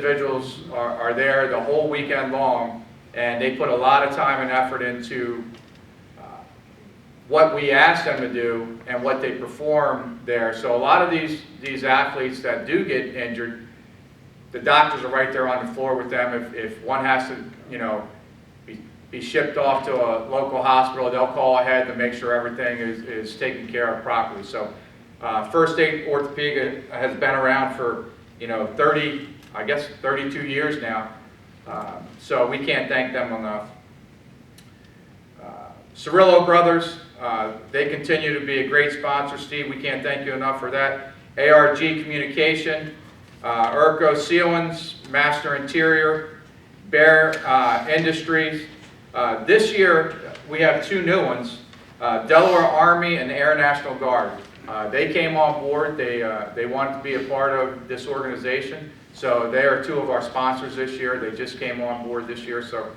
Individuals are there the whole weekend long, and they put a lot of time and effort into what we ask them to do and what they perform there. So a lot of these athletes that do get injured, the doctors are right there on the floor with them. If one has to, be shipped off to a local hospital, they'll call ahead to make sure everything is taken care of properly. So First State Orthopedic has been around for 32 years now. So we can't thank them enough. Cirillo Brothers, they continue to be a great sponsor. Steve, we can't thank you enough for that. ARG Communication, Urco Sealants, Master Interior, Bear Industries. This year we have two new ones, Delaware Army and Air National Guard. They came on board. They wanted to be a part of this organization. So they are two of our sponsors this year. They just came on board this year, so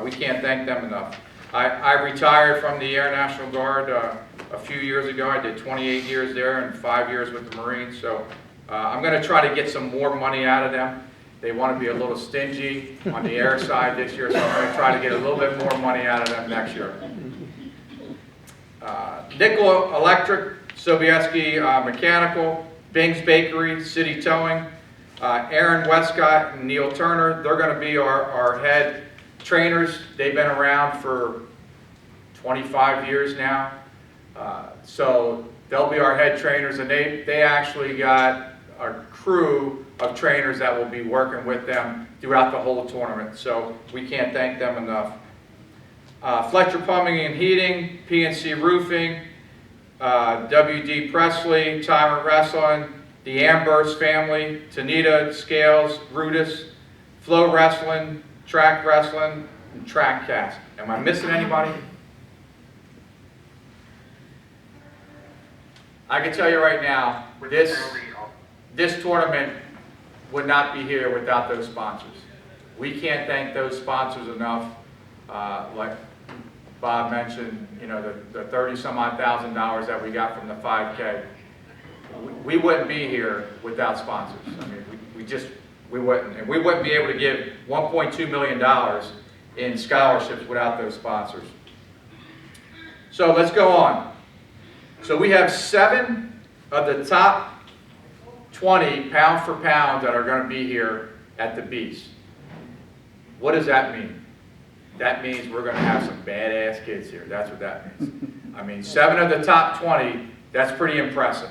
we can't thank them enough. I retired from the Air National Guard a few years ago. I did 28 years there and 5 years with the Marines. So I'm going to try to get some more money out of them. They want to be a little stingy on the air side this year, so I'm going to try to get a little bit more money out of them next year. Nickel Electric, Sobieski Mechanical, Bing's Bakery, City Towing, Aaron Westcott and Neil Turner, they're going to be our head trainers. They've been around for 25 years now. So they'll be our head trainers, and they actually got a crew of trainers that will be working with them throughout the whole tournament. So we can't thank them enough. Fletcher Plumbing and Heating, PNC Roofing, WD Presley, Tyrant Wrestling, the Amberst family, Tanita Scales, Rudis, Flow Wrestling, Track Wrestling, and Track Cast. Am I missing anybody? I can tell you right now, this tournament would not be here without those sponsors. We can't thank those sponsors enough. Like Bob mentioned, the 30-some-odd thousand dollars that we got from the 5K. We wouldn't be here without sponsors. I mean, we wouldn't. And we wouldn't be able to give $1.2 million in scholarships without those sponsors. So let's go on. So we have 7 of the top 20 pound for pound that are going to be here at the Beast. What does that mean? That means we're going to have some badass kids here. That's what that means. I mean, 7 of the top 20, that's pretty impressive.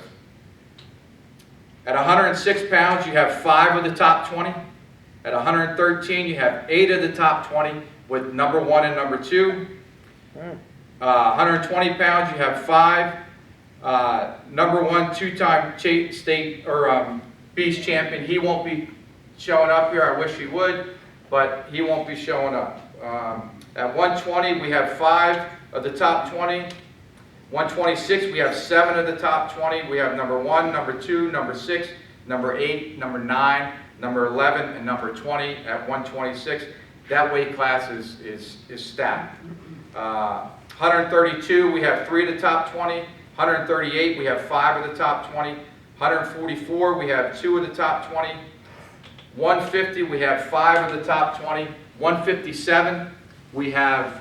At 106 pounds, you have 5 of the top 20. At 113, you have 8 of the top 20 with number 1 and number 2. 120 pounds, you have 5. Number 1, 2-time state or Beast champion. He won't be showing up here. I wish he would, but he won't be showing up. At 120, we have 5 of the top 20. 126, we have 7 of the top 20. We have number 1, number 2, number 6, number 8, number 9, number 11, and number 20 at 126. That weight class is stacked. 132, we have 3 of the top 20. 138, we have 5 of the top 20. 144, we have 2 of the top 20. 150, we have 5 of the top 20. 157, we have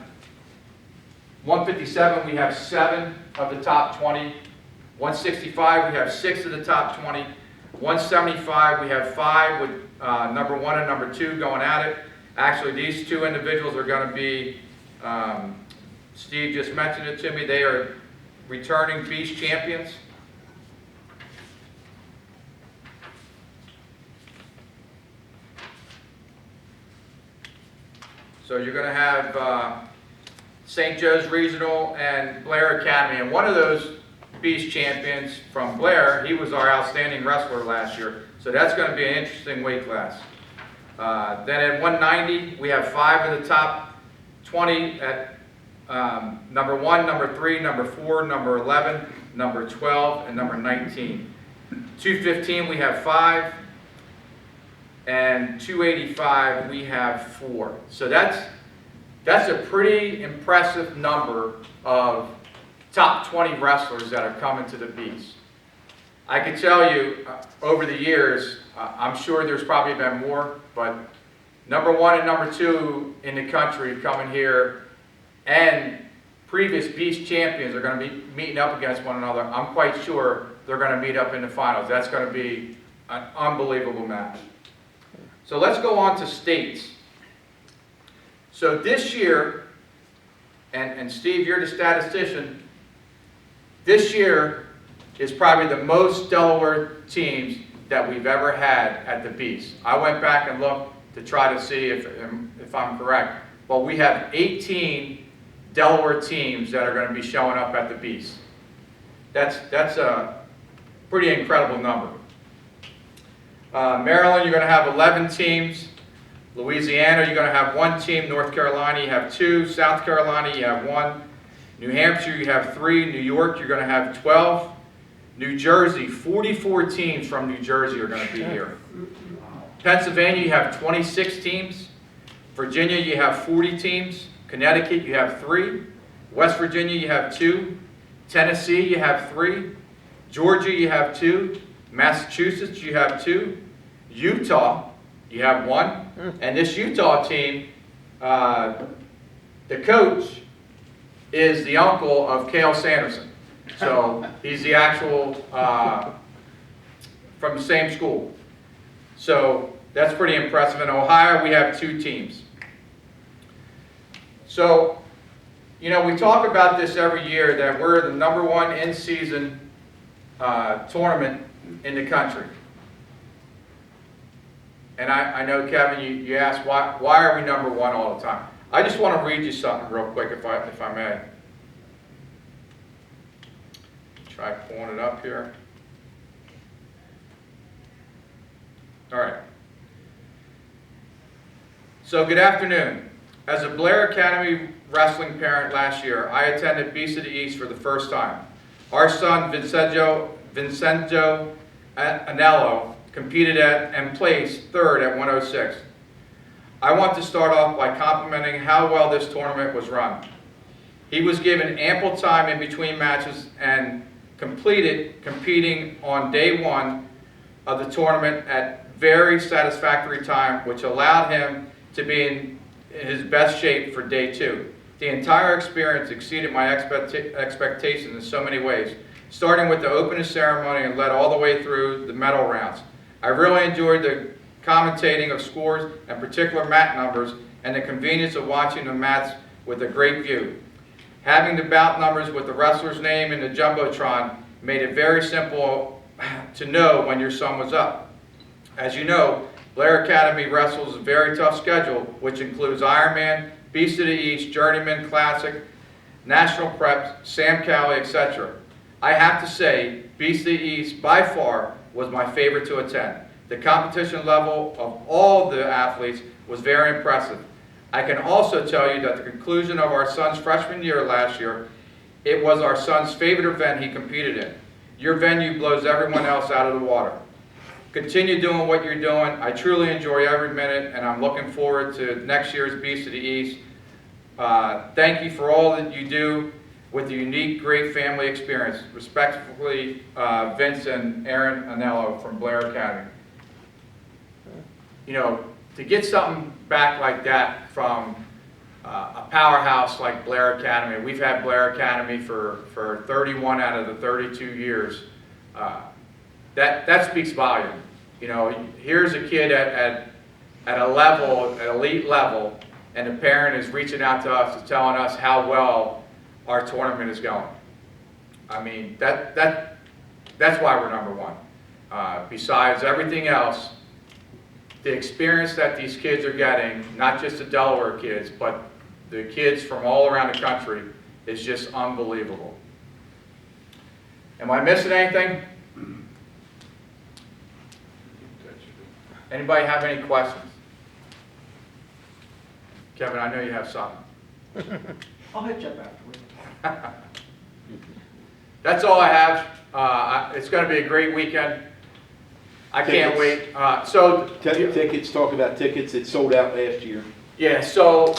7 of the top 20. 165, we have 6 of the top 20. 175, we have 5 with number 1 and number 2 going at it. Actually, these 2 individuals are going to be, Steve just mentioned it to me, they are returning Beast champions. So you're going to have St. Joe's Regional and Blair Academy. And one of those Beast champions from Blair, he was our outstanding wrestler last year. So that's going to be an interesting weight class. Then at 190, we have 5 of the top 20 at number 1, number 3, number 4, number 11, number 12, and number 19. 215, we have 5. And 285, we have 4. So that's a pretty impressive number of top 20 wrestlers that are coming to the Beast. I can tell you, over the years, I'm sure there's probably been more, but number one and number two in the country coming here, and previous Beast champions are going to be meeting up against one another. I'm quite sure they're going to meet up in the finals. That's going to be an unbelievable match. So let's go on to states. So this year, and Steve, you're the statistician, this year is probably the most Delaware teams that we've ever had at the Beast. I went back and looked to try to see if I'm correct. Well, we have 18 Delaware teams that are going to be showing up at the Beast. That's a pretty incredible number. Maryland, you're going to have 11 teams. Louisiana, you're going to have 1 team. North Carolina, you have 2. South Carolina, you have 1. New Hampshire, you have 3. New York, you're going to have 12. New Jersey, 44 teams from New Jersey are going to be here. Pennsylvania, you have 26 teams. Virginia, you have 40 teams. Connecticut, you have 3. West Virginia, you have 2. Tennessee, you have 3. Georgia, you have 2. Massachusetts, you have 2. Utah, you have 1. And this Utah team, the coach is the uncle of Cale Sanderson. So he's the actual, from the same school. So that's pretty impressive. In Ohio, we have 2 teams. So, you know, we talk about this every year that we're the #1 in-season tournament in the country. And I know, Kevin, you asked why are we #1 all the time? I just want to read you something real quick, if I may. Try pulling it up here. All right. So good afternoon. As a Blair Academy wrestling parent last year, I attended Beast of the East for the first time. Our son, Vincenzo Anello, competed at and placed 3rd at 106. I want to start off by complimenting how well this tournament was run. He was given ample time in between matches and completed competing on day 1 of the tournament at very satisfactory time, which allowed him to be in his best shape for day 2. The entire experience exceeded my expectations in so many ways, starting with the opening ceremony and led all the way through the medal rounds. I really enjoyed the commentating of scores and particular mat numbers and the convenience of watching the mats with a great view. Having the bout numbers with the wrestler's name in the Jumbotron made it very simple to know when your son was up. As you know, Blair Academy wrestles a very tough schedule, which includes Ironman, Beast of the East, Journeyman Classic, National Preps, Sam Cali, etc. I have to say, Beast of the East, by far, was my favorite to attend. The competition level of all the athletes was very impressive. I can also tell you that the conclusion of our son's freshman year last year, it was our son's favorite event he competed in. Your venue blows everyone else out of the water. Continue doing what you're doing. I truly enjoy every minute, and I'm looking forward to next year's Beast of the East. Thank you for all that you do with the unique, great family experience. Respectfully, Vince and Aaron Anello from Blair Academy. You know, to get something back like that from a powerhouse like Blair Academy, we've had Blair Academy for 31 out of the 32 years, that speaks volume. You know, here's a kid at a level, an elite level, and the parent is reaching out to us, is telling us how well our tournament is going. I mean, that's why we're #1. Besides everything else, the experience that these kids are getting, not just the Delaware kids, but the kids from all around the country, is just unbelievable. Am I missing anything? Anybody have any questions? Kevin, I know you have some. I'll hit you up afterward. That's all I have. It's going to be a great weekend. I can't wait. Tickets, talk about tickets. It sold out last year. Yeah, so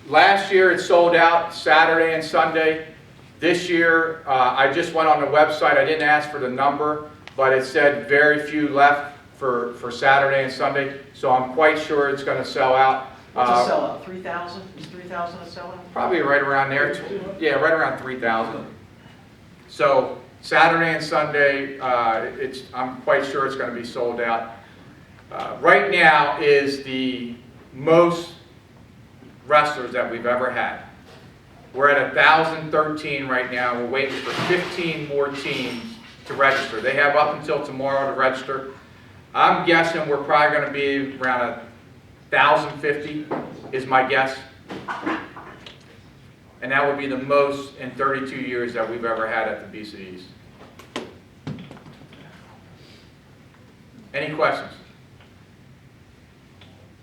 last year it sold out Saturday and Sunday. This year, I just went on the website. I didn't ask for the number, but it said very few left for Saturday and Sunday, so I'm quite sure it's going to sell out. What's a sellout, 3,000? Is 3,000 a sellout? Probably right around there. Yeah, right around 3,000. So Saturday and Sunday, I'm quite sure it's going to be sold out. Right now is the most wrestlers that we've ever had. We're at 1,013 right now. We're waiting for 15 more teams to register. They have up until tomorrow to register. I'm guessing we're probably going to be around 1,050 is my guess. And that would be the most in 32 years that we've ever had at the BCEs. Any questions?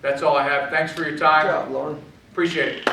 That's all I have. Thanks for your time. Good job, Lauren. Appreciate it.